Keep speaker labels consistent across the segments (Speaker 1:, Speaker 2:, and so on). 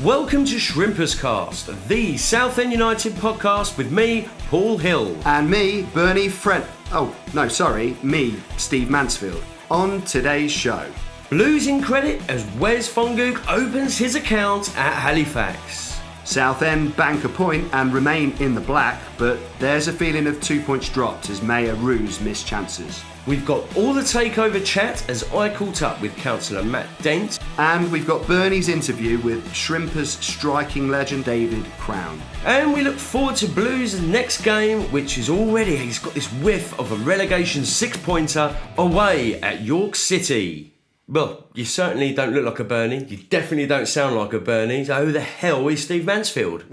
Speaker 1: Welcome to Shrimperscast, the Southend United podcast with me, Paul Hill.
Speaker 2: And me, me, Steve Mansfield. On today's show,
Speaker 1: Blues in credit as Wes Fongook opens his account at Halifax.
Speaker 2: Southend bank a point and remain in the black, but there's a feeling of 2 points dropped as Mayor Roos missed chances.
Speaker 1: We've got all the takeover chat as I caught up with Councillor Matt Dent.
Speaker 2: And we've got Bernie's interview with Shrimpers striking legend David Crown.
Speaker 1: And we look forward to Blues' next game, which is already, he's got this whiff of a relegation 6-pointer away at York City. Well, you certainly don't look like a Bernie. You definitely don't sound like a Bernie. So who the hell is Steve Mansfield?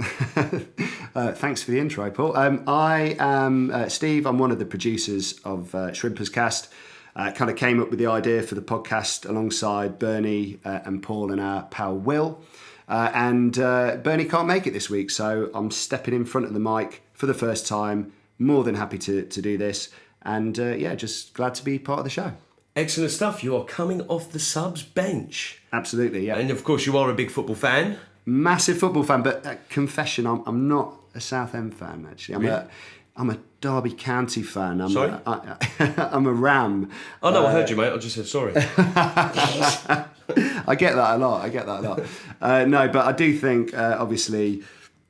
Speaker 2: Thanks for the intro, Paul. I am Steve. I'm one of the producers of Shrimperscast. Kind of came up with the idea for the podcast alongside Bernie and Paul and our pal Will. And Bernie can't make it this week, so I'm stepping in front of the mic for the first time. More than happy to do this. And just glad to be part of the show.
Speaker 1: Excellent stuff. You are coming off the subs bench.
Speaker 2: Absolutely, yeah.
Speaker 1: And of course you are a big football fan.
Speaker 2: Massive football fan, but confession, I'm not a Southend fan, actually.
Speaker 1: Really?
Speaker 2: I'm a Derby County fan.
Speaker 1: Sorry?
Speaker 2: I'm a Ram.
Speaker 1: Oh, no, I heard you, mate. I just said sorry.
Speaker 2: I get that a lot. No, but I do think, obviously,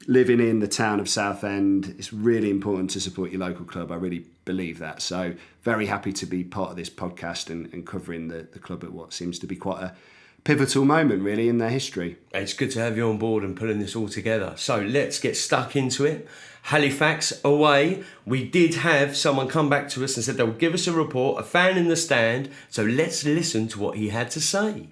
Speaker 2: living in the town of Southend, it's really important to support your local club. I really believe that. So very happy to be part of this podcast and covering the club at what seems to be quite a pivotal moment, really, in their history.
Speaker 1: It's good to have you on board and pulling this all together. So let's get stuck into it. Halifax away. We did have someone come back to us and said they'll give us a report, a fan in the stand. So let's listen to what he had to say.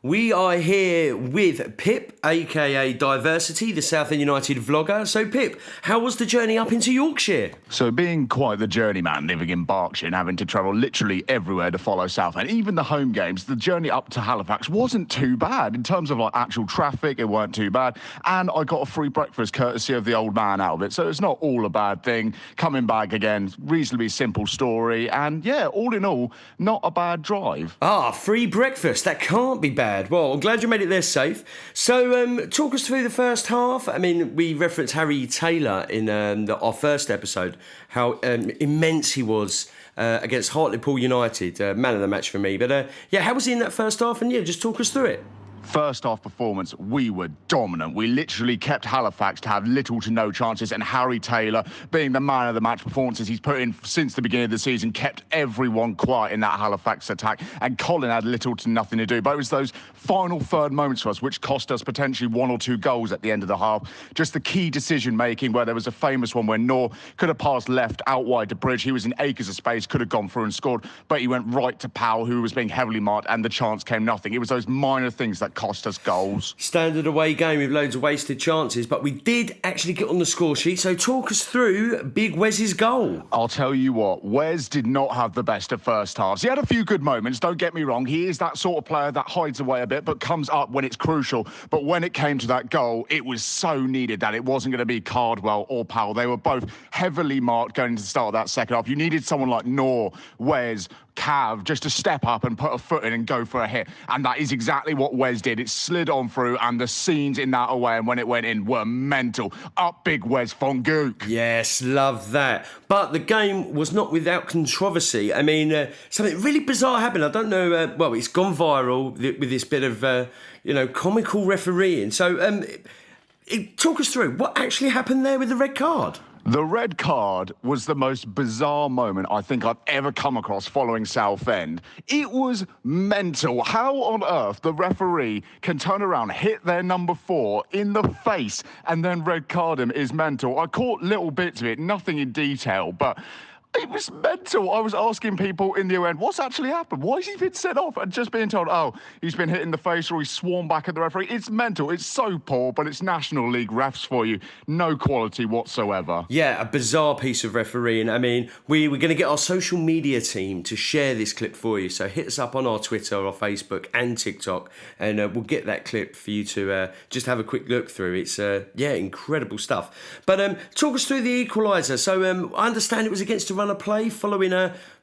Speaker 1: We are here with Pip AKA D1versity, the Southend United vlogger. So Pip, how was the journey up into Yorkshire?
Speaker 3: So being quite the journeyman living in Berkshire and having to travel literally everywhere to follow Southend, even the home games, the journey up to Halifax wasn't too bad. In terms of like actual traffic, it weren't too bad. And I got a free breakfast courtesy of the old man out of it. So it's not all a bad thing. Coming back again, reasonably simple story. And yeah, all in all, not a bad drive.
Speaker 1: Free breakfast. That can't be bad. Well, I'm glad you made it there safe. So, talk us through the first half. I mean, we referenced Harry Taylor in our first episode, how immense he was against Hartlepool United, man of the match for me. But how was he in that first half? And just talk us through it.
Speaker 3: First half performance, we were dominant. We literally kept Halifax to have little to no chances, and Harry Taylor, being the man of the match performances he's put in since the beginning of the season, kept everyone quiet in that Halifax attack, and Colin had little to nothing to do. But it was those final third moments for us which cost us potentially 1 or 2 goals at the end of the half. Just the key decision making, where there was a famous one where Noor could have passed left out wide to Bridge. He was in acres of space, could have gone through and scored, but he went right to Powell, who was being heavily marked, and the chance came nothing. It was those minor things that cost us goals.
Speaker 1: Standard away game with loads of wasted chances, but we did actually get on the score sheet. So talk us through Big Wes's goal.
Speaker 3: I'll tell you what, Wes did not have the best of first halves. He had a few good moments, don't get me wrong. He is that sort of player that hides away a bit but comes up when it's crucial. But when it came to that goal, it was so needed that it wasn't going to be Cardwell or Powell. They were both heavily marked going into the start of that second half. You needed someone like Noor, Wes, Cav just to step up and put a foot in and go for a hit. And that is exactly what Wes did. It slid on through, and the scenes in that away and when it went in were mental. Up big Wes Fongook.
Speaker 1: Yes, love that. But the game was not without controversy. I mean, something really bizarre happened. I don't know, it's gone viral with this bit of, comical refereeing. So talk us through what actually happened there with the red card.
Speaker 3: The red card was the most bizarre moment I think I've ever come across following Southend. It was mental. How on earth the referee can turn around, hit their number 4 in the face, and then red card him is mental. I caught little bits of it, nothing in detail, but it was mental. I was asking people in the end, what's actually happened? Why has he been sent off? And just being told, he's been hit in the face or he's sworn back at the referee. It's mental. It's so poor, but it's National League refs for you. No quality whatsoever.
Speaker 1: Yeah, a bizarre piece of refereeing. I mean, we're going to get our social media team to share this clip for you. So hit us up on our Twitter or Facebook and TikTok, and we'll get that clip for you to just have a quick look through. It's, incredible stuff. But talk us through the equaliser. So I understand it was against a run of play following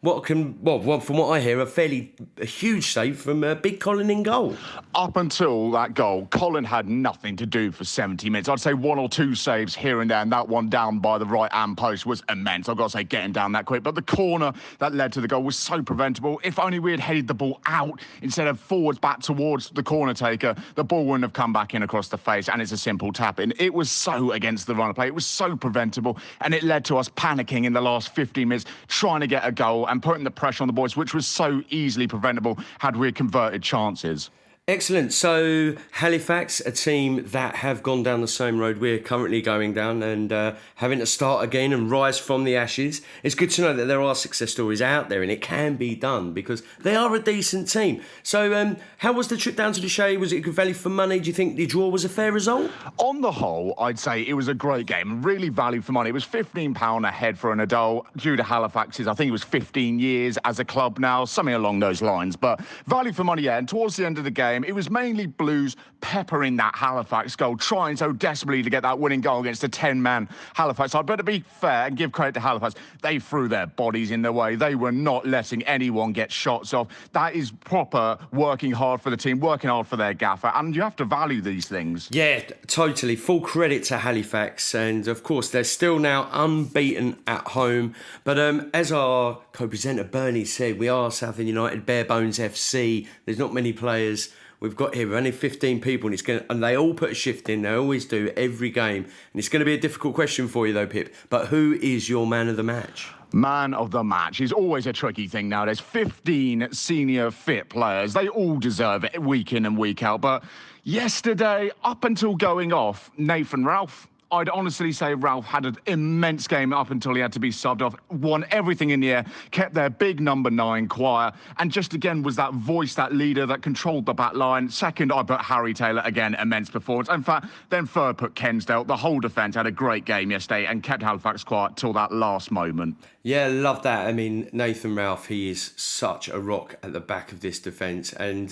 Speaker 1: from what I hear, a huge save from Big Colin in goal.
Speaker 3: Up until that goal, Colin had nothing to do for 70 minutes. I'd say one or two saves here and there, and that one down by the right-hand post was immense. I've got to say, getting down that quick. But the corner that led to the goal was so preventable. If only we had headed the ball out instead of forwards back towards the corner taker, the ball wouldn't have come back in across the face, and it's a simple tap-in. It was so against the run of play. It was so preventable, and it led to us panicking in the last 15 minutes, trying to get a goal and putting the pressure on the boys, which was so easily preventable had we converted chances.
Speaker 1: Excellent. So Halifax, a team that have gone down the same road we're currently going down and having to start again and rise from the ashes. It's good to know that there are success stories out there and it can be done because they are a decent team. So how was the trip down to the Shea? Was it a good value for money? Do you think the draw was a fair result?
Speaker 3: On the whole, I'd say it was a great game, really value for money. It was £15 a head for an adult due to Halifax's, I think it was 15 years as a club now, something along those lines. But value for money, yeah. And towards the end of the game, it was mainly Blues peppering that Halifax goal, trying so desperately to get that winning goal against a 10-man Halifax side. But to be fair and give credit to Halifax, they threw their bodies in their way. They were not letting anyone get shots off. That is proper working hard for the team, working hard for their gaffer, and you have to value these things.
Speaker 1: Yeah, totally. Full credit to Halifax, and of course they're still now unbeaten at home. But as our co-presenter Bernie said, we are Southend United, bare bones FC. There's not many players we've got here. We're only 15 people, and they all put a shift in. They always do every game, and it's going to be a difficult question for you though, Pip. But who is your man of the match?
Speaker 3: Man of the match is always a tricky thing nowadays. 15 senior fit players. They all deserve it week in and week out. But yesterday, up until going off, Nathan Ralph, I'd honestly say Ralph had an immense game up until he had to be subbed off, won everything in the air, kept their big number 9 quiet, and just again was that voice, that leader that controlled the back line. Second, I put Harry Taylor, again, immense performance. In fact, then third, put Kensdale. The whole defence had a great game yesterday and kept Halifax quiet till that last moment.
Speaker 1: Yeah, love that. I mean, Nathan Ralph, he is such a rock at the back of this defence. And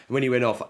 Speaker 1: when he went off,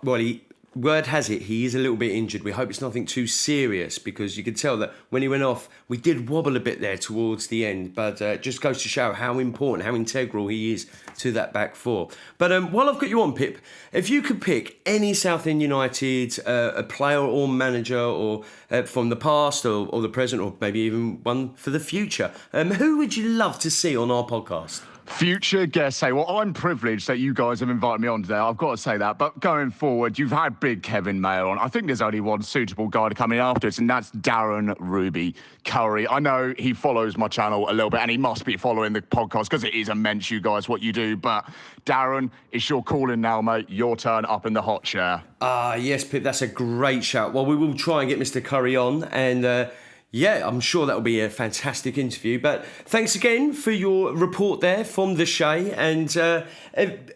Speaker 1: word has it, he is a little bit injured. We hope it's nothing too serious because you could tell that when he went off, we did wobble a bit there towards the end. But it just goes to show how important, how integral he is to that back four. But while I've got you on, Pip, if you could pick any Southend United a player or manager or from the past or the present or maybe even one for the future, who would you love to see on our podcast?
Speaker 3: Future guests say, well, I'm privileged that you guys have invited me on today. I've got to say that. But going forward, you've had big Kevin Mayer on. I think there's only one suitable guy to come in after us, and that's Darren Ruby Curry. I know he follows my channel a little bit, and he must be following the podcast because it is immense, you guys, what you do. But Darren, it's your calling now, mate. Your turn up in the hot chair.
Speaker 1: Yes, Pip, that's a great shout. Well, we will try and get Mr. Curry on, and yeah, I'm sure that'll be a fantastic interview. But thanks again for your report there from the Shea, and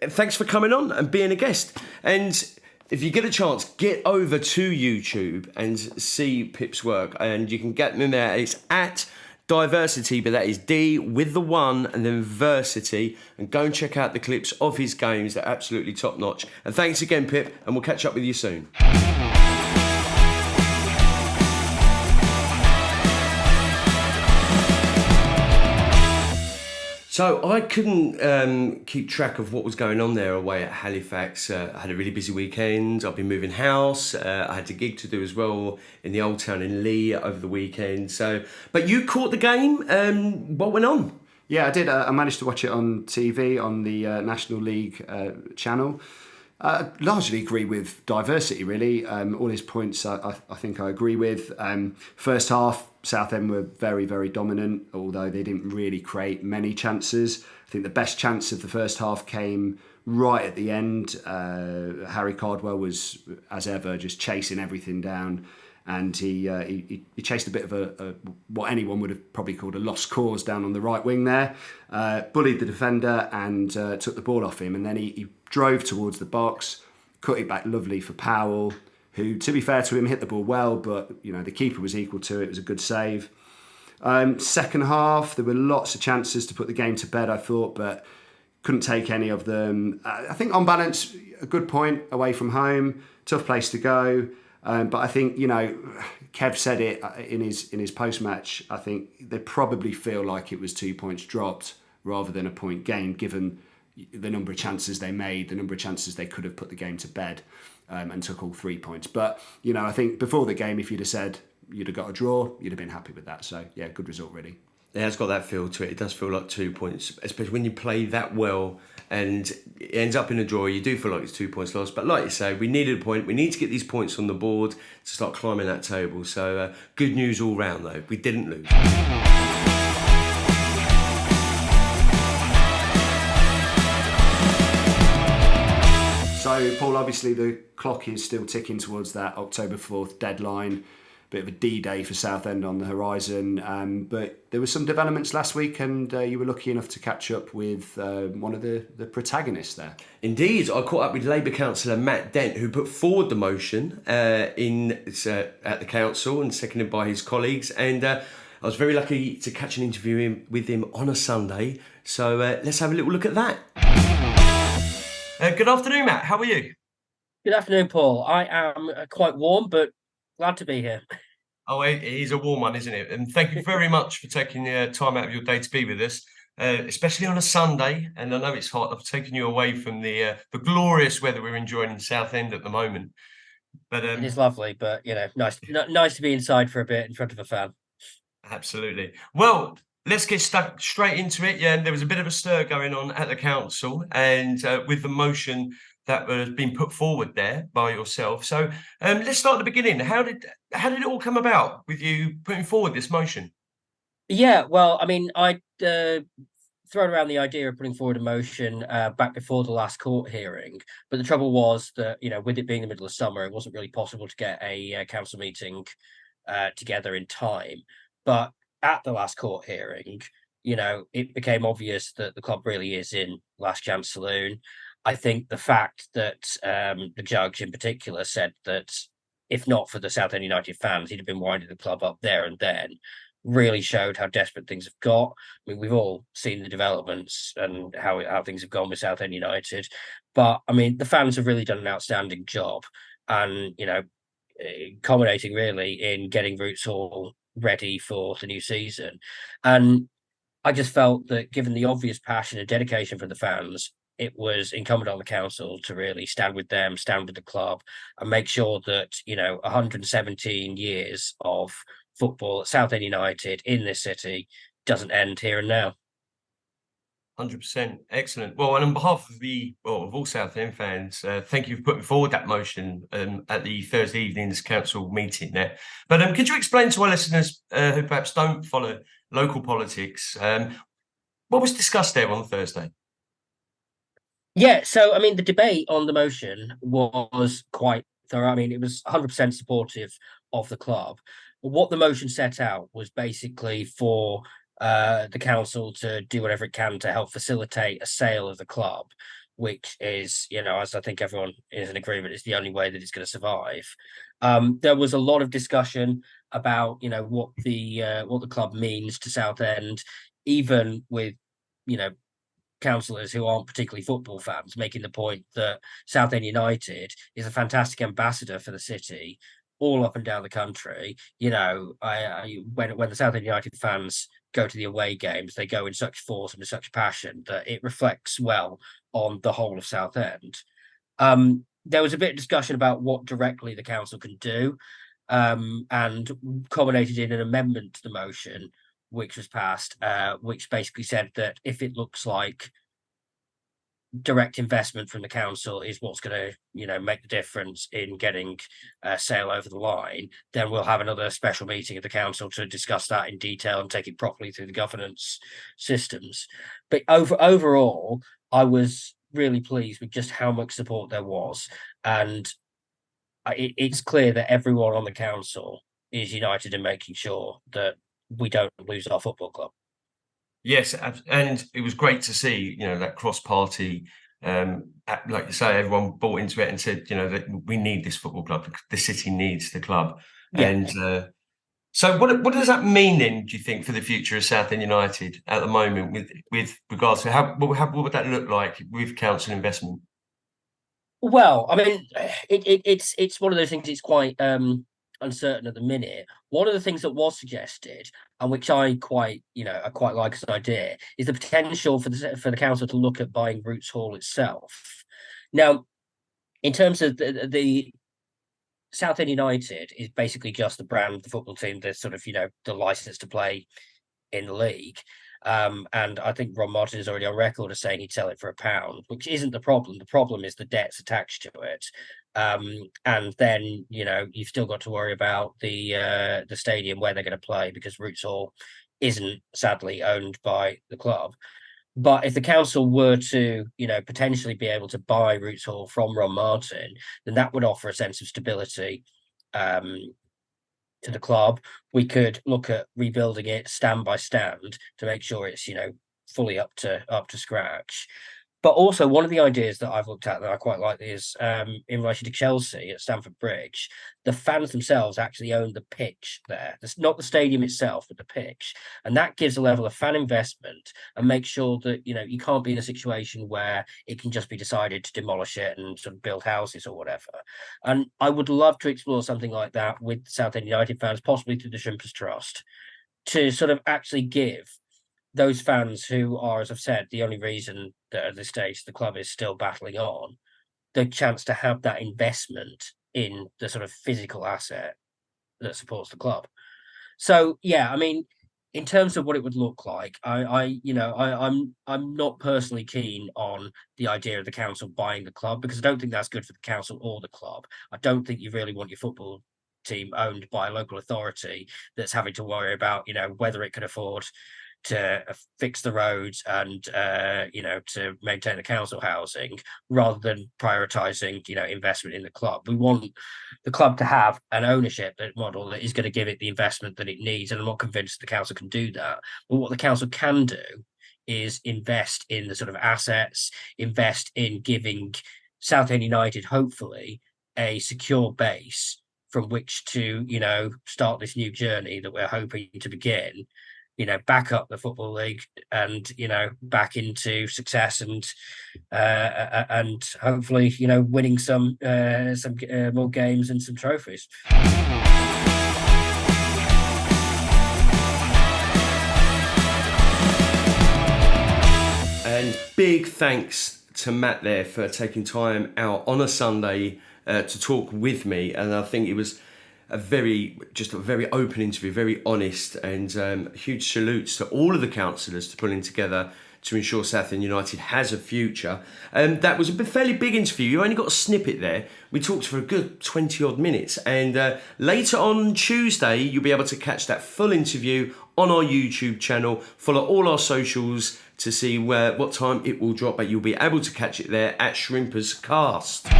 Speaker 1: thanks for coming on and being a guest. And if you get a chance, get over to YouTube and see Pip's work, and you can get them there. It's at D1versity, but that is D with the 1 and then versity, and go and check out the clips of his games. They're absolutely top notch. And thanks again, Pip, and we'll catch up with you soon. So I couldn't keep track of what was going on there away at Halifax. I had a really busy weekend. I've been moving house. I had a gig to do as well in the Old Town in Lee over the weekend. But you caught the game. What went on?
Speaker 2: Yeah, I did. I managed to watch it on TV on the National League channel. Largely agree with D1versity, really. All his points I think I agree with. First half, Southend were very, very dominant, although they didn't really create many chances. I think the best chance of the first half came right at the end. Harry Cardwell was, as ever, just chasing everything down. And he chased a bit of a what anyone would have probably called a lost cause down on the right wing there. Bullied the defender and took the ball off him. And then he drove towards the box, cut it back lovely for Powell, who, to be fair to him, hit the ball well, but you know the keeper was equal to it. It was a good save. Second half, there were lots of chances to put the game to bed, I thought, but couldn't take any of them. I think on balance, a good point away from home, tough place to go. But I think, Kev said it in his post match. I think they probably feel like it was 2 points dropped rather than a point gained, given the number of chances they made, the number of chances they could have put the game to bed, and took all 3 points. But I think before the game, if you'd have said you'd have got a draw, you'd have been happy with that. So yeah, good result really.
Speaker 1: It has got that feel to it. It does feel like 2 points, especially when you play that well and it ends up in a draw. You do feel like it's 2 points lost. But like you say, we needed a point. We need to get these points on the board to start climbing that table. So good news all round, though. We didn't lose.
Speaker 2: So, Paul, obviously the clock is still ticking towards that October 4th deadline. Bit of a D-Day for Southend on the horizon. But there were some developments last week, and you were lucky enough to catch up with one of the protagonists there.
Speaker 1: Indeed, I caught up with Labour councillor Matt Dent, who put forward the motion at the council and seconded by his colleagues. And I was very lucky to catch an interview with him on a Sunday. So let's have a little look at that. Good afternoon, Matt. How are you?
Speaker 4: Good afternoon, Paul. I am quite warm, but glad to be here.
Speaker 1: Oh, it is a warm one, isn't it? And thank you very much for taking time out of your day to be with us, especially on a Sunday. And I know it's hot. I've taken you away from the glorious weather we're enjoying in Southend at the moment. But
Speaker 4: it is lovely, but nice to be inside for a bit in front of a fan.
Speaker 1: Absolutely. Well, let's get stuck straight into it. Yeah, there was a bit of a stir going on at the council, and with the motion that has been put forward there by yourself. So let's start at the beginning. How did it all come about with you putting forward this motion?
Speaker 4: Yeah, well, I mean, I'd thrown around the idea of putting forward a motion back before the last court hearing, but the trouble was that with it being the middle of summer, it wasn't really possible to get a council meeting together in time. But at the last court hearing, it became obvious that the club really is in last chance saloon. I think the fact that the judge in particular said that if not for the Southend United fans, he'd have been winding the club up there and then, really showed how desperate things have got. I mean, we've all seen the developments and how things have gone with Southend United. But, I mean, the fans have really done an outstanding job and, culminating really in getting Roots Hall ready for the new season. And I just felt that given the obvious passion and dedication from the fans, it was incumbent on the council to really stand with them, stand with the club, and make sure that 117 years of football at Southend United in this city doesn't end here and now.
Speaker 1: 100%. Excellent. Well, and on behalf of all Southend fans, thank you for putting forward that motion at the Thursday evening's council meeting there. But could you explain to our listeners who perhaps don't follow local politics, what was discussed there on Thursday?
Speaker 4: Yeah, so, I mean, the debate on the motion was quite thorough. I mean, it was 100% supportive of the club. What the motion set out was basically for the council to do whatever it can to help facilitate a sale of the club, which is, as I think everyone is in agreement, is the only way that it's going to survive. There was a lot of discussion about, what the club means to Southend, even with, councillors who aren't particularly football fans, making the point that Southend United is a fantastic ambassador for the city all up and down the country. When the Southend United fans go to the away games, they go in such force and with such passion that it reflects well on the whole of Southend. There was a bit of discussion about what directly the council can do, and culminated in an amendment to the motion, which was passed, which basically said that if it looks like direct investment from the council is what's going to, make the difference in getting a sale over the line, then we'll have another special meeting of the council to discuss that in detail and take it properly through the governance systems. But overall, I was really pleased with just how much support there was. And it's clear that everyone on the council is united in making sure that we don't lose our football club.
Speaker 1: Yes, and it was great to see, that cross-party, like you say, everyone bought into it and said, that we need this football club. The city needs the club. Yeah. And so what does that mean then, do you think, for the future of Southend United at the moment with regards to what would that look like with council investment?
Speaker 4: Well, I mean, it's one of those things. It's quite uncertain at the minute. One of the things that was suggested, and which I quite like as an idea, is the potential for the council to look at buying Roots Hall itself. Now, in terms of the Southend United is basically just the brand of the football team, the sort of, the license to play in the league. And I think Ron Martin is already on record as saying he'd sell it for £1, which isn't the problem. The problem is the debts attached to it. And then, you've still got to worry about the stadium where they're going to play, because Roots Hall isn't sadly owned by the club. But if the council were to, potentially be able to buy Roots Hall from Ron Martin, then that would offer a sense of stability to the club. We could look at rebuilding it stand by stand to make sure it's, fully up to scratch. But also, one of the ideas that I've looked at that I quite like is in relation to Chelsea at Stamford Bridge. The fans themselves actually own the pitch there. It's not the stadium itself, but the pitch. And that gives a level of fan investment and makes sure that, you can't be in a situation where it can just be decided to demolish it and sort of build houses or whatever. And I would love to explore something like that with Southend United fans, possibly through the Shrimpers Trust, to sort of actually give those fans who are, as I've said, the only reason that at this stage the club is still battling on, the chance to have that investment in the sort of physical asset that supports the club. So yeah, I mean, in terms of what it would look like, I'm not personally keen on the idea of the council buying the club, because I don't think that's good for the council or the club. I don't think you really want your football team owned by a local authority that's having to worry about, whether it can afford to fix the roads and to maintain the council housing, rather than prioritizing investment in the club. We want the club to have an ownership model that is going to give it the investment that it needs, and I'm not convinced the council can do that. But what the council can do is invest in the sort of assets, invest in giving Southend United hopefully a secure base from which to start this new journey that we're hoping to begin, back up the Football League and, back into success and hopefully, winning some more games and some trophies.
Speaker 1: And big thanks to Matt there for taking time out on a Sunday to talk with me. And I think it was a very open interview, very honest, and huge salutes to all of the councillors to pulling together to ensure Southend United has a future. That was a fairly big interview. You only got a snippet there. We talked for a good 20 odd minutes, and later on Tuesday you'll be able to catch that full interview on our YouTube channel. Follow all our socials to see what time it will drop, but you'll be able to catch it there at Shrimperscast.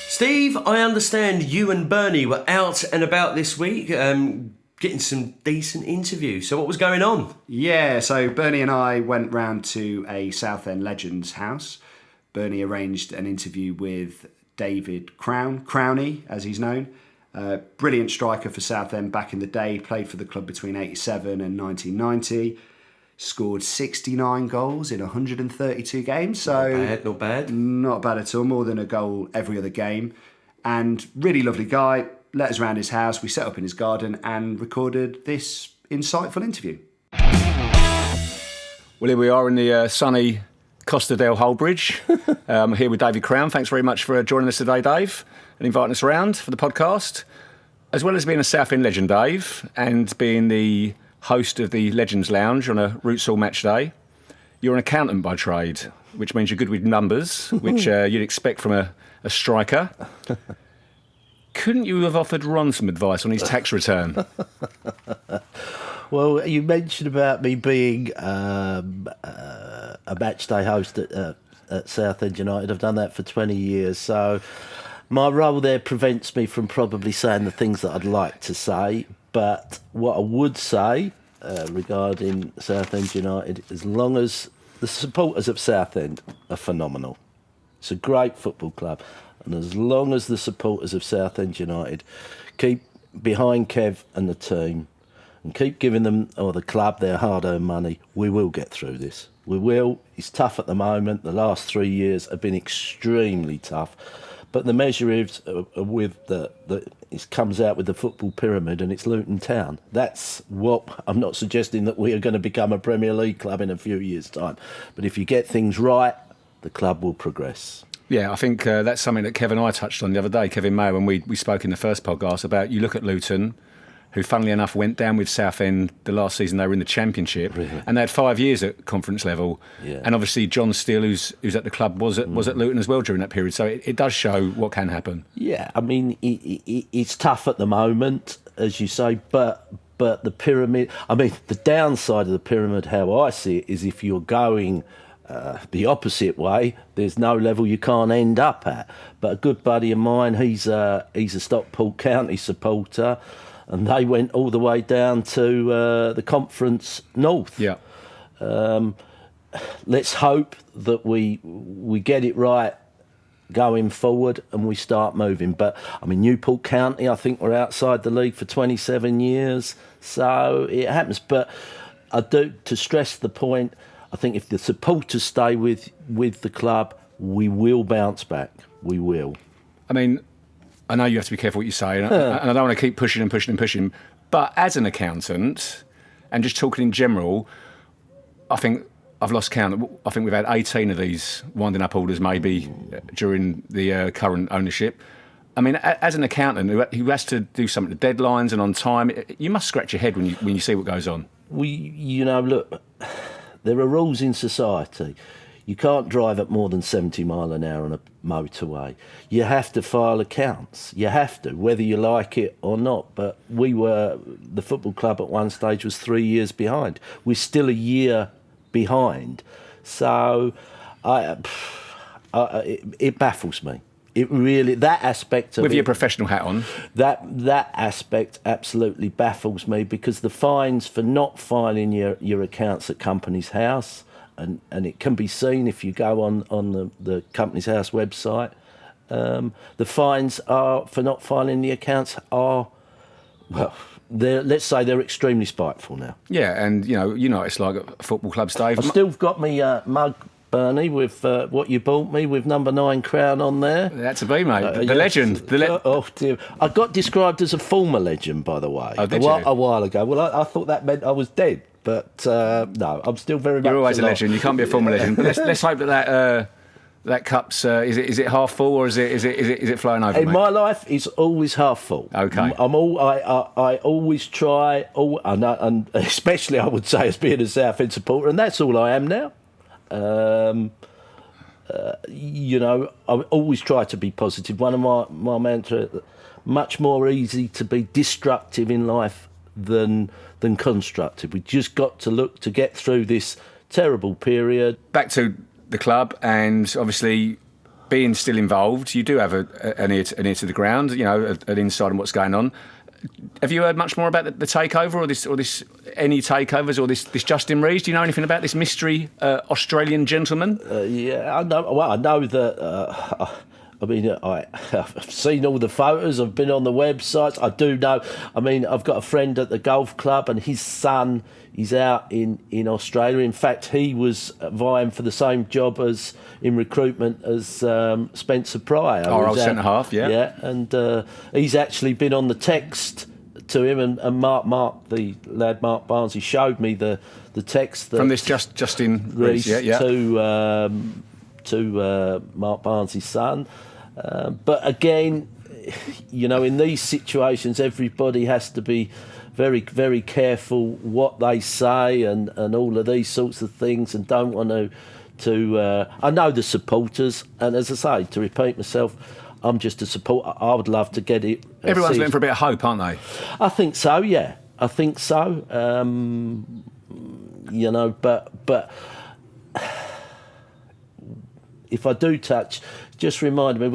Speaker 1: Steve, I understand you and Bernie were out and about this week, getting some decent interviews. So what was going on?
Speaker 2: Yeah, so Bernie and I went round to a Southend Legends house. Bernie arranged an interview with David Crowney, as he's known. Brilliant striker for Southend back in the day, played for the club between 87 and 1990. Scored 69 goals in 132 games. So
Speaker 1: Not bad.
Speaker 2: Not bad at all, more than a goal every other game. And really lovely guy. Let us round his house. We set up in his garden and recorded this insightful interview.
Speaker 5: Well, here we are in the sunny Costa del Holbridge. I'm here with David Crown. Thanks very much for joining us today, Dave, and inviting us around for the podcast. As well as being a Southend legend, Dave, and being the host of the Legends Lounge on a Roots Hall match day, you're an accountant by trade, which means you're good with numbers, which you'd expect from a striker. Couldn't you have offered Ron some advice on his tax return?
Speaker 6: Well, you mentioned about me being a match day host at Southend United. I've done that for 20 years, so my role there prevents me from probably saying the things that I'd like to say. But what I would say regarding Southend United, as long as the supporters of Southend are phenomenal, it's a great football club, and as long as the supporters of Southend United keep behind Kev and the team and keep giving them, or the club, their hard-earned money, we will get through this. We will. It's tough at the moment. The last 3 years have been extremely tough. But the measure is with it comes out with the football pyramid, and it's Luton Town. That's what I'm not suggesting that we are going to become a Premier League club in a few years' time. But if you get things right, the club will progress.
Speaker 5: Yeah, I think that's something that Kevin and I touched on the other day, Kevin Mayo, when we spoke in the first podcast about, you look at Luton, who funnily enough went down with Southend the last season they were in the Championship, and they had 5 years at conference level. Yeah. And obviously John Steele, who's at the club, was at Luton as well during that period. So it does show what can happen. Yeah,
Speaker 6: I mean, it's tough at the moment, as you say, but the pyramid, I mean, the downside of the pyramid, how I see it, is if you're going the opposite way, there's no level you can't end up at. But a good buddy of mine, he's a Stockport County supporter, and they went all the way down to the Conference North.
Speaker 5: Yeah.
Speaker 6: Let's hope that we get it right going forward and we start moving. But, I mean, Newport County, I think, were outside the league for 27 years. So it happens. But I do, to stress the point, I think if the supporters stay with the club, we will bounce back. We will.
Speaker 5: I mean, I know you have to be careful what you say, and I don't want to keep pushing and pushing and pushing, but as an accountant, and just talking in general, I think I've lost count. I think we've had 18 of these winding up orders maybe during the current ownership. I mean, as an accountant who has to do something to deadlines and on time, you must scratch your head when you see what goes on.
Speaker 6: Look, there are rules in society. You can't drive at more than 70 mile an hour on a motorway. You have to file accounts. You have to, whether you like it or not. But the football club at one stage was 3 years behind. We're still a year behind. So it baffles me. It really, that aspect of
Speaker 5: with
Speaker 6: it,
Speaker 5: your professional hat on,
Speaker 6: that aspect absolutely baffles me, because the fines for not filing your accounts at Company's House, and it can be seen if you go on the Company's House website, the fines are for not filing the accounts are, well, let's say they're extremely spiteful now.
Speaker 5: Yeah, and you know it's like a football club, Dave.
Speaker 6: I've still got me mug, Bernie, with what you bought me, with number 9 crown on there.
Speaker 5: That's a B, mate. The legend.
Speaker 6: Oh dear! I got described as a former legend, by the way,
Speaker 5: a
Speaker 6: while ago. Well, I thought that meant I was dead, but no, I'm still very much.
Speaker 5: You're always
Speaker 6: alive.
Speaker 5: a legend. You can't be a former legend. But let's hope that cup's is it half full, or is it flowing over?
Speaker 6: In my life, it's always half full.
Speaker 5: Okay.
Speaker 6: I always try. And especially I would say as being a Southend supporter, and that's all I am now. I always try to be positive. One of my mantra, much more easy to be destructive in life than constructive. We just got to look to get through this terrible period.
Speaker 5: Back to the club, and obviously being still involved, you do have an ear to the ground, an insight on what's going on. Have you heard much more about the takeover, or this any takeovers, or this Justin Rees? Do you know anything about this mystery Australian gentleman?
Speaker 6: Yeah, I know. Well, I know that. I've seen all the photos. I've been on the websites. I do know. I mean, I've got a friend at the golf club, and his son is out in Australia. In fact, he was vying for the same job in recruitment as Spencer Pryor.
Speaker 5: Our old centre half, yeah.
Speaker 6: Yeah, and he's actually been on the text to him, and Mark, the lad Mark Barnes, he showed me the text that
Speaker 5: from this Justin Rees, yeah.
Speaker 6: to Mark Barnes' son. But again, in these situations, everybody has to be very, very careful what they say and all of these sorts of things, and don't want to I know the supporters, and as I say, to repeat myself, I'm just a supporter. I would love to get it.
Speaker 5: Everyone's looking for a bit of hope, aren't they?
Speaker 6: I think so, yeah. I think so. But if I do touch, just remind me,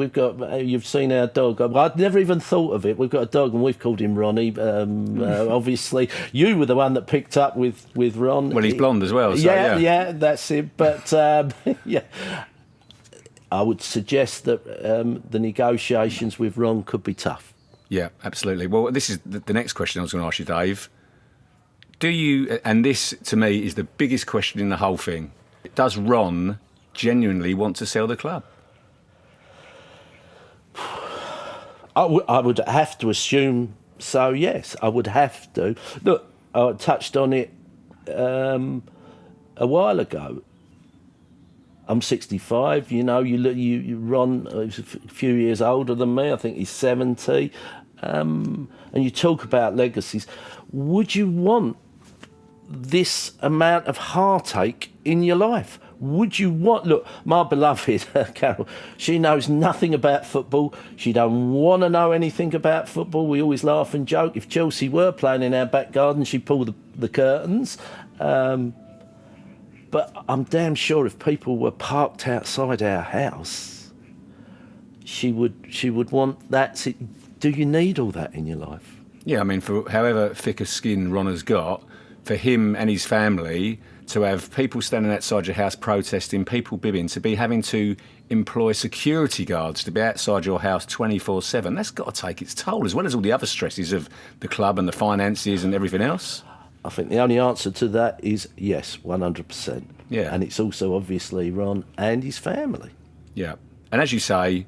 Speaker 6: you've seen our dog. I'd never even thought of it. We've got a dog, and we've called him Ronnie. Obviously, you were the one that picked up with Ron.
Speaker 5: Well, he's blonde as well. So,
Speaker 6: yeah, that's it. But, yeah, I would suggest that the negotiations with Ron could be tough.
Speaker 5: Yeah, absolutely. Well, this is the next question I was going to ask you, Dave. Do you, and this to me is the biggest question in the whole thing, does Ron genuinely want to sell the club?
Speaker 6: I would have to assume so, yes. I would have to. Look, I touched on it a while ago. I'm 65, you know, Ron is a few years older than me, I think he's 70, and you talk about legacies. Would you want this amount of heartache in your life? Would you want... Look, my beloved Carol, she knows nothing about football. She don't want to know anything about football. We always laugh and joke. If Chelsea were playing in our back garden, she'd pull the curtains. But I'm damn sure if people were parked outside our house, she would want that. Do you need all that in your life?
Speaker 5: Yeah, I mean, for however thick a skin Ron has got, for him and his family to have people standing outside your house protesting, people bibbing, to be having to employ security guards to be outside your house 24/7, that's got to take its toll, as well as all the other stresses of the club and the finances and everything else.
Speaker 6: I think the only answer to that is yes, 100%.
Speaker 5: Yeah.
Speaker 6: And it's also obviously Ron and his family.
Speaker 5: Yeah. And as you say,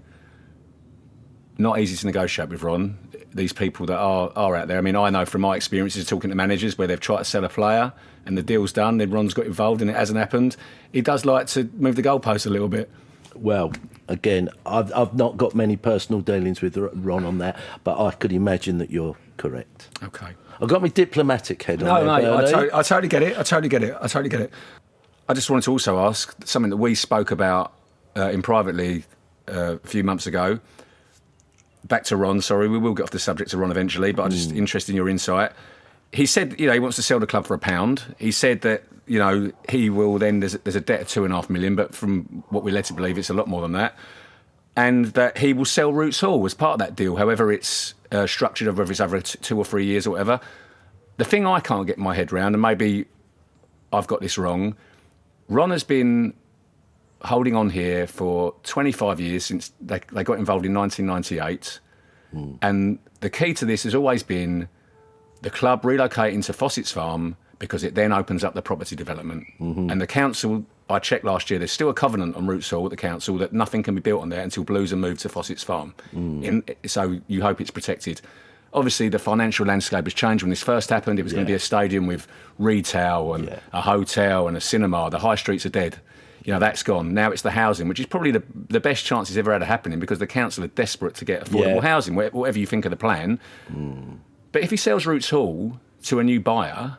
Speaker 5: not easy to negotiate with Ron, these people that are out there. I mean, I know from my experiences talking to managers where they've tried to sell a player and the deal's done, then Ron's got involved and it hasn't happened. He does like to move the goalposts a little bit.
Speaker 6: Well, again, I've not got many personal dealings with Ron on that, but I could imagine that you're correct.
Speaker 5: Okay.
Speaker 6: I've got my diplomatic head on
Speaker 5: No,
Speaker 6: there, Bernie.
Speaker 5: I totally get it. I totally get it. I just wanted to also ask something that we spoke about in privately a few months ago. Back to Ron, sorry, we will get off the subject of Ron eventually, but I'm just interested in your insight. He said, he wants to sell the club for £1. He said that, he will then, there's a debt of £2.5 million, but from what we're led to believe, it's a lot more than that. And that he will sell Roots Hall as part of that deal, however it's structured, or whether it's over 2 or 3 years or whatever. The thing I can't get my head around, and maybe I've got this wrong, Ron has been holding on here for 25 years since they got involved in 1998. And the key to this has always been the club relocating to Fossett's Farm because it then opens up the property development. And the council, I checked last year, there's still a covenant on Roots Hall at the council that nothing can be built on there until Blues are moved to Fossett's Farm. So you hope it's protected. Obviously, the financial landscape has changed. When this first happened, it was going to be a stadium with retail and a hotel and a cinema. The high streets are dead. That's gone. Now it's the housing, which is probably the best chance it's ever had of happening because the council are desperate to get affordable housing, whatever you think of the plan. But if he sells Roots Hall to a new buyer,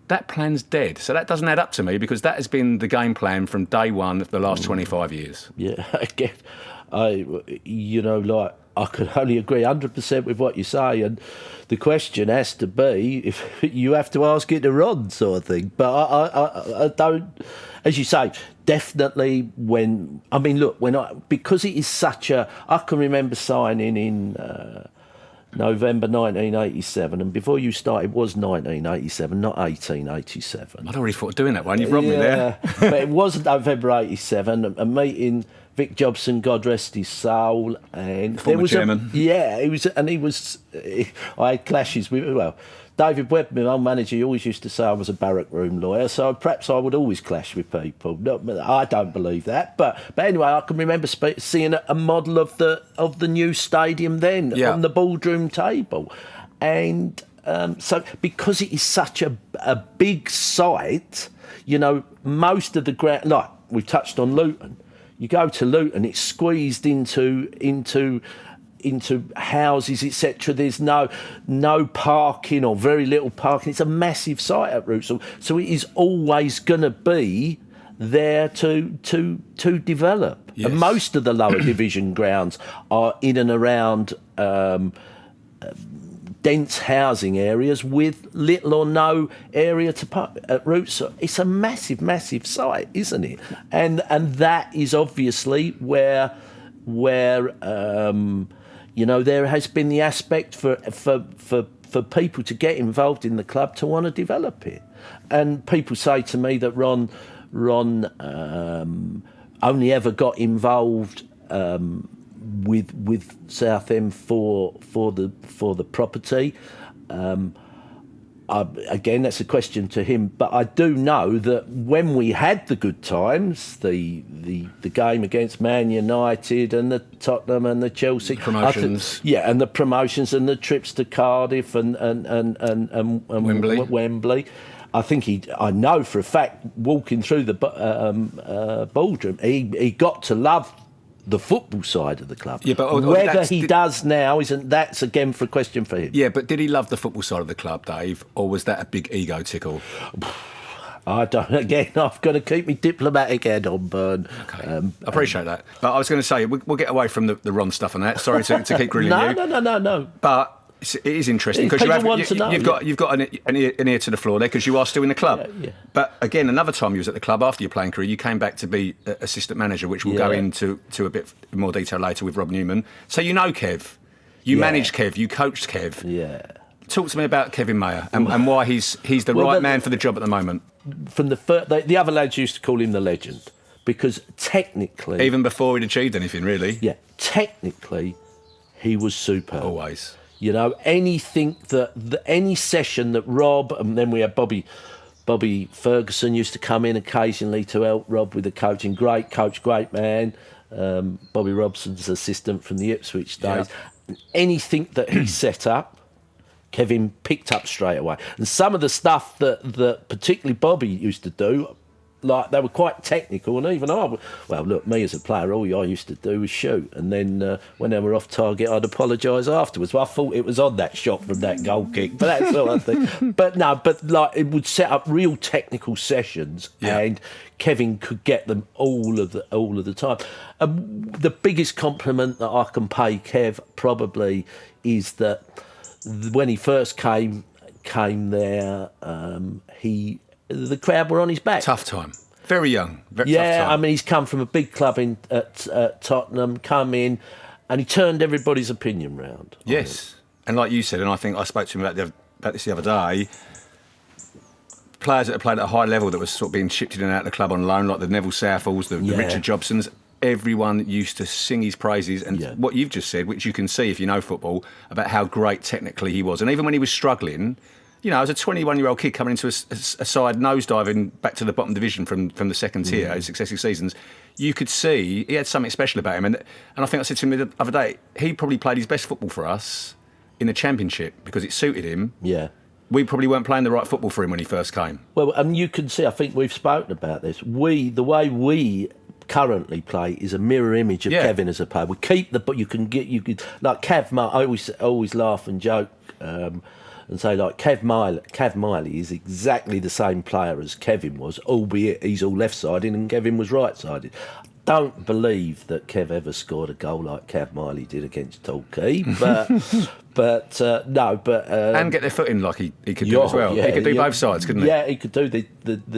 Speaker 5: that plan's dead. So that doesn't add up to me because that has been the game plan from day one of the last 25 years.
Speaker 6: Yeah, again, I could only agree 100% with what you say, and the question has to be if you have to ask it to Ron, sort of thing. But I don't, as you say, definitely because it is such a. I can remember signing in November 1987, and before you started was 1987, not 1887.
Speaker 5: I'd already thought of doing that one. You've robbed me there.
Speaker 6: But it was November 87, a meeting. Vic Jobson, God rest his soul, and
Speaker 5: former
Speaker 6: there was
Speaker 5: chairman.
Speaker 6: I had clashes with David Webb, my old manager. He always used to say I was a barrack room lawyer, so perhaps I would always clash with people. No, I don't believe that, but anyway, I can remember seeing a model of the new stadium then on the boardroom table, and so because it is such a big site, most of the ground, like we've touched on Luton. You go to Luton, it's squeezed into houses, etc. There's no parking or very little parking. It's a massive site at Roots Hall, so it is always going to be there to develop.
Speaker 5: Yes.
Speaker 6: And most of the lower division grounds are in and around dense housing areas with little or no area to park at Roots. It's a massive, massive site, isn't it? And that is obviously where there has been the aspect for people to get involved in the club to want to develop it. And people say to me that Ron only ever got involved with Southend for the property. Again, that's a question to him. But I do know that when we had the good times, the game against Man United and the Tottenham and the Chelsea
Speaker 5: promotions,
Speaker 6: and the promotions and the trips to Cardiff and Wembley. I think I know for a fact, walking through the ballroom, he got to love the football side of the club.
Speaker 5: Yeah, but
Speaker 6: whether he does now that's again for a question for him.
Speaker 5: Yeah, but did he love the football side of the club, Dave, or was that a big ego tickle?
Speaker 6: I don't. Again, I've got to keep me diplomatic head on, Bern.
Speaker 5: Okay, I appreciate that. But I was going to say we'll get away from the Ron stuff and that. Sorry to keep grilling you.
Speaker 6: No.
Speaker 5: But it is interesting because you've got an ear to the floor there because you are still in the club.
Speaker 6: Yeah.
Speaker 5: But again, another time you was at the club after your playing career, you came back to be assistant manager, which we'll go into a bit more detail later with Rob Newman. So you know Kev, you managed Kev, you coached Kev.
Speaker 6: Yeah.
Speaker 5: Talk to me about Kevin Mayer and why he's the right man for the job at the moment.
Speaker 6: From the other lads used to call him the legend because technically,
Speaker 5: even before he'd achieved anything, really.
Speaker 6: Yeah, technically, he was superb.
Speaker 5: Always.
Speaker 6: You know, anything any session that Rob, and then we had Bobby Ferguson used to come in occasionally to help Rob with the coaching. Great coach, great man. Bobby Robson's assistant from the Ipswich days. Yeah. Anything that he set up, Kevin picked up straight away. And some of the stuff that particularly Bobby used to do, like they were quite technical, and even me as a player, all I used to do was shoot, and then when they were off target, I'd apologise afterwards. Well, I thought it was on that shot from that goal kick, but that sort of thing. But like it would set up real technical sessions, and Kevin could get them all of the time. The biggest compliment that I can pay Kev probably is that when he first came there, the crowd were on his back.
Speaker 5: Tough time. Very young. Tough time.
Speaker 6: I mean, he's come from a big club at Tottenham, come in, and he turned everybody's opinion round.
Speaker 5: Yes. And like you said, and I think I spoke to him about this the other day, players that have played at a high level that was sort of being shipped in and out of the club on loan, like the Neville Southall's, the Richard Jobsons, everyone used to sing his praises. And what you've just said, which you can see if you know football, about how great technically he was. And even when he was struggling, you know, as a 21-year-old kid coming into a side nosediving back to the bottom division from the second tier in successive seasons, you could see he had something special about him. And I think I said to him the other day, he probably played his best football for us in the Championship because it suited him.
Speaker 6: Yeah.
Speaker 5: We probably weren't playing the right football for him when he first came.
Speaker 6: Well, and you can see, I think we've spoken about this. The way we currently play is a mirror image of Kevin as a player. We keep but you could like Kev. I always laugh and joke. And say, like, Cav Miley is exactly the same player as Kevin was, albeit he's all left-sided and Kevin was right-sided. Don't believe that Kev ever scored a goal like Cav Miley did against Torquay, but and
Speaker 5: get their foot in like he could do as well. He could do both sides, couldn't he?
Speaker 6: Yeah, he could do the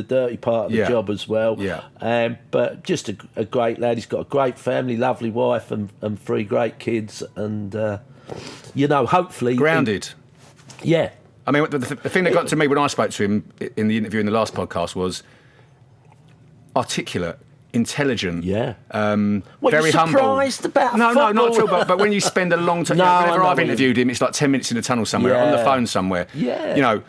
Speaker 6: dirty part of the job as well.
Speaker 5: Yeah.
Speaker 6: But just a great lad. He's got a great family, lovely wife, and 3 great kids, and hopefully
Speaker 5: grounded.
Speaker 6: Yeah.
Speaker 5: I mean, the thing that got to me when I spoke to him in the interview in the last podcast was articulate, intelligent.
Speaker 6: Yeah.
Speaker 5: Very humble.
Speaker 6: Surprised about
Speaker 5: No,
Speaker 6: football?
Speaker 5: not at all. But when you spend a long time, whenever I've interviewed him, it's like 10 minutes in the tunnel somewhere, on the phone somewhere.
Speaker 6: Yeah.
Speaker 5: You know,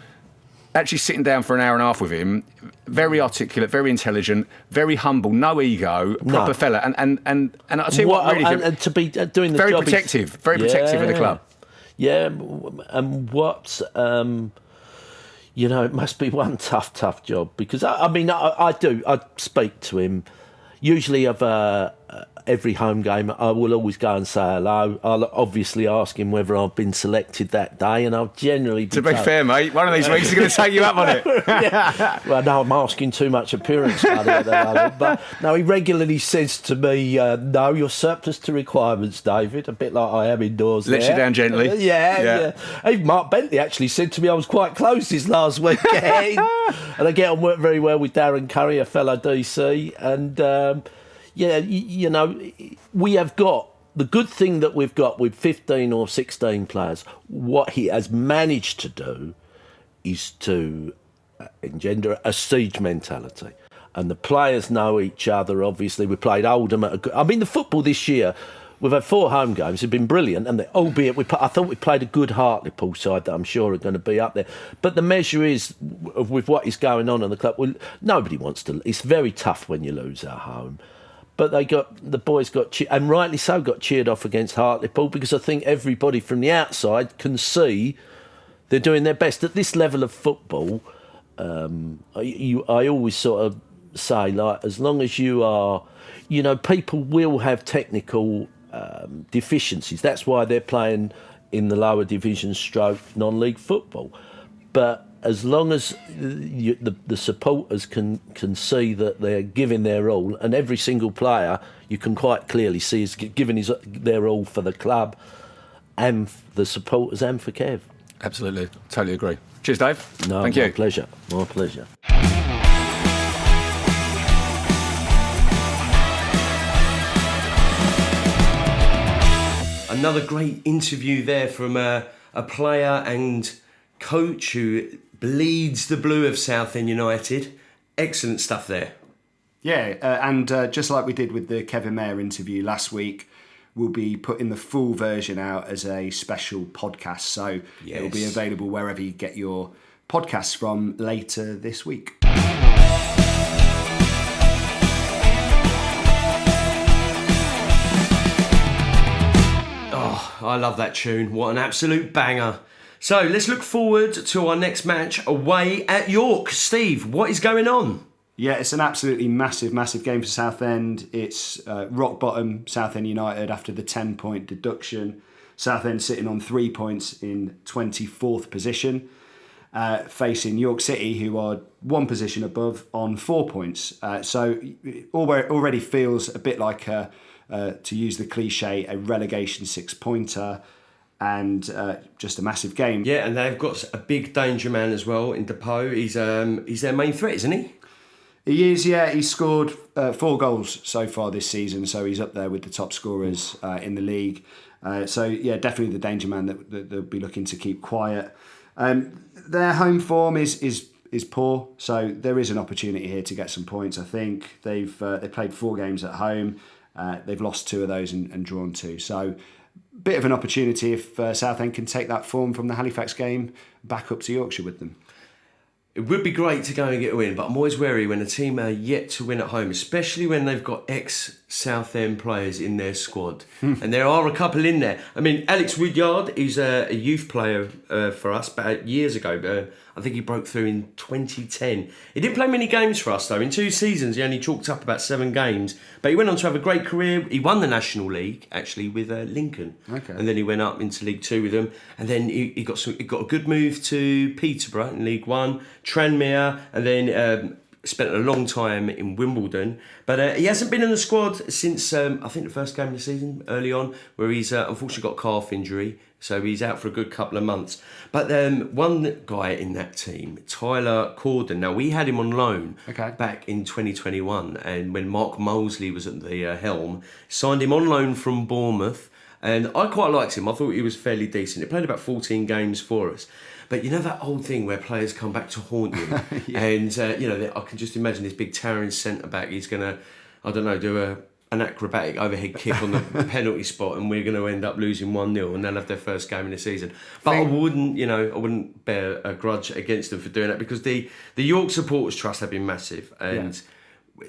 Speaker 5: actually sitting down for an hour and a half with him, very articulate, very intelligent, very humble, no ego, proper fella. And I'll tell you what really...
Speaker 6: And to be doing the
Speaker 5: very
Speaker 6: job...
Speaker 5: Protective of the club.
Speaker 6: Yeah, and what, it must be one tough job because, I speak to him. Usually every home game, I will always go and say hello. I'll obviously ask him whether I've been selected that day, and I'll generally be...
Speaker 5: To be fair, mate, one of these weeks he's going to take you up on it.
Speaker 6: Yeah. Well, no, I'm asking too much appearance money at the moment. But no, he regularly says to me, no, you're surplus to requirements, David, a bit like I am indoors.
Speaker 5: Lets you down gently.
Speaker 6: Yeah. Even Mark Bentley actually said to me I was quite close this last weekend. And I get on work very well with Darren Curry, a fellow DC, and... we have got the good thing that we've got with 15 or 16 players. What he has managed to do is to engender a siege mentality. And the players know each other, obviously. We played Oldham the football this year we've had 4 home games. They've been brilliant, and albeit I thought we played a good Hartlepool side that I'm sure are going to be up there. But the measure is with what is going on in the club. Well, nobody wants to. It's very tough when you lose at home. But the boys got, and rightly so, got cheered off against Hartlepool, because I think everybody from the outside can see they're doing their best at this level of football. I always sort of say, like, as long as you are, people will have technical deficiencies. That's why they're playing in the lower division stroke non-league football. But as long as the supporters can see that they're giving their all, and every single player you can quite clearly see is giving their all for the club and the supporters and for Kev.
Speaker 5: Absolutely, totally agree. Cheers, Dave.
Speaker 6: No,
Speaker 5: Thank you.
Speaker 6: My pleasure. My pleasure.
Speaker 1: Another great interview there from a player and coach who bleeds the blue of Southend United. Excellent stuff there.
Speaker 2: Yeah, and just like we did with the Kevin Mayer interview last week, we'll be putting the full version out as a special podcast. So It will be available wherever you get your podcasts from later this week.
Speaker 1: I love that tune. What an absolute banger. So let's look forward to our next match away at York. Steve, what is going on?
Speaker 2: Yeah, it's an absolutely massive, massive game for Southend. It's rock bottom Southend United after the 10-point deduction. Southend sitting on 3 points in 24th position, facing York City, who are 1 position above on 4 points. So it already feels a bit like to use the cliche, a relegation 6-pointer, and just a massive game.
Speaker 1: Yeah, and they've got a big danger man as well in Depot. He's their main threat, isn't he?
Speaker 2: He is, yeah. He's scored 4 goals so far this season, so he's up there with the top scorers in the league. So, yeah, definitely the danger man that they'll be looking to keep quiet. Their home form is poor, so there is an opportunity here to get some points. I think they played 4 games at home. They've lost 2 of those and drawn 2. So, bit of an opportunity if Southend can take that form from the Halifax game back up to Yorkshire with them.
Speaker 1: It would be great to go and get a win, but I'm always wary when a team are yet to win at home, especially when they've got ex-Southend players in their squad. And there are a couple in there. I mean, Alex Woodyard, who's a youth player for us about years ago. I think he broke through in 2010. He didn't play many games for us, though. In 2 seasons, he only chalked up about 7 games. But he went on to have a great career. He won the National League, actually, with Lincoln.
Speaker 2: Okay.
Speaker 1: And then he went up into League 2 with them. And then he got a good move to Peterborough in League 1, Tranmere, and then spent a long time in Wimbledon. But he hasn't been in the squad since, I think, the first game of the season, early on, where he's unfortunately got a calf injury. So he's out for a good couple of months. But one guy in that team, Tyler Corden, now we had him on loan back in 2021. And when Mark Molesley was at the helm, signed him on loan from Bournemouth. And I quite liked him. I thought he was fairly decent. He played about 14 games for us. But you know that old thing where players come back to haunt you? Yeah. And, I can just imagine this big towering centre-back. He's going to, I don't know, do an acrobatic overhead kick on the penalty spot, and we're going to end up losing 1-0, and they'll have their first game in the season. But I wouldn't bear a grudge against them for doing that, because the York Supporters Trust have been massive, and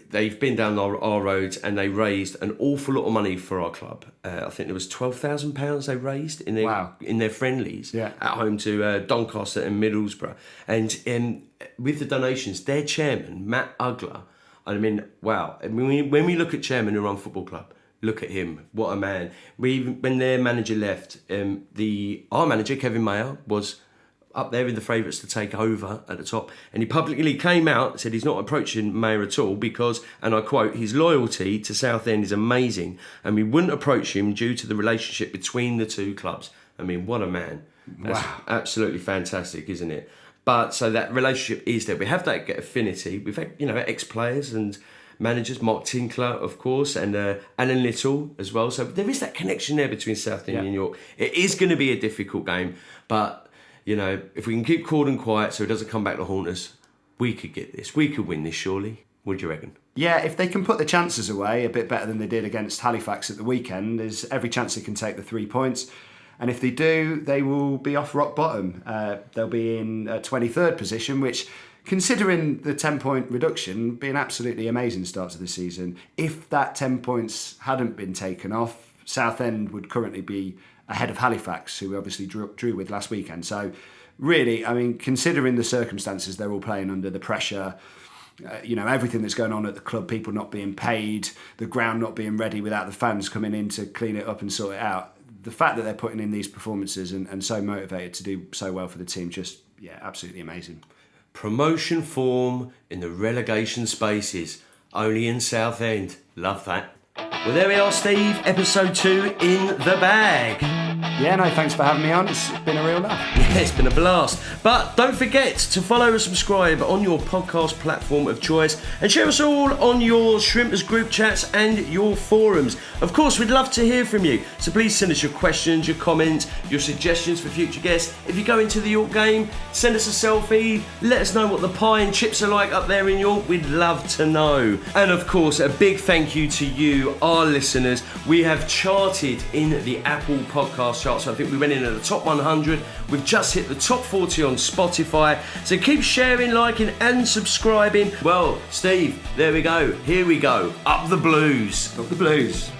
Speaker 1: they've been down our roads, and they raised an awful lot of money for our club. I think there was £12,000 they raised in their friendlies at home to Doncaster and Middlesbrough. And with the donations, their chairman, Matt Ugler, I mean, wow. I mean, when we look at chairmen who run football club, look at him. What a man. When their manager left, our manager, Kevin Mayer, was up there with the favourites to take over at the top. And he publicly came out and said he's not approaching Mayer at all because, and I quote, his loyalty to Southend is amazing and we wouldn't approach him due to the relationship between the 2 clubs. I mean, what a man. That's absolutely fantastic, isn't it? But so that relationship is there. We have that affinity. We've had, ex-players and managers, Mark Tinkler, of course, and Alan Little as well. So there is that connection there between Southend and York. It is going to be a difficult game, but, if we can keep Corden quiet so it doesn't come back to haunt us, we could get this. We could win this, surely. What do you reckon?
Speaker 2: Yeah, if they can put the chances away a bit better than they did against Halifax at the weekend, there's every chance they can take the 3 points. And if they do, they will be off rock bottom. They'll be in 23rd position, which, considering the 10-point reduction, be an absolutely amazing start to the season. If that 10 points hadn't been taken off, Southend would currently be ahead of Halifax, who we obviously drew with last weekend. So really, I mean, considering the circumstances they're all playing under, the pressure, everything that's going on at the club, people not being paid, the ground not being ready without the fans coming in to clean it up and sort it out. The fact that they're putting in these performances and so motivated to do so well for the team, just, absolutely amazing.
Speaker 1: Promotion form in the relegation spaces, only in Southend. Love that. Well, there we are, Steve. Episode 2 in the bag.
Speaker 2: Yeah, no, thanks for having me on. It's been a real laugh.
Speaker 1: Yeah, it's been a blast. But don't forget to follow and subscribe on your podcast platform of choice and share us all on your Shrimpers group chats and your forums. Of course, we'd love to hear from you. So please send us your questions, your comments, your suggestions for future guests. If you go into the York game, send us a selfie. Let us know what the pie and chips are like up there in York. We'd love to know. And of course, a big thank you to you, our listeners. We have charted in the Apple podcast chart. So I think we went in at the top 100. We've just hit the top 40 on Spotify. So keep sharing, liking and subscribing. Well, Steve, there we go. Here we go. Up the Blues.
Speaker 2: Up the Blues.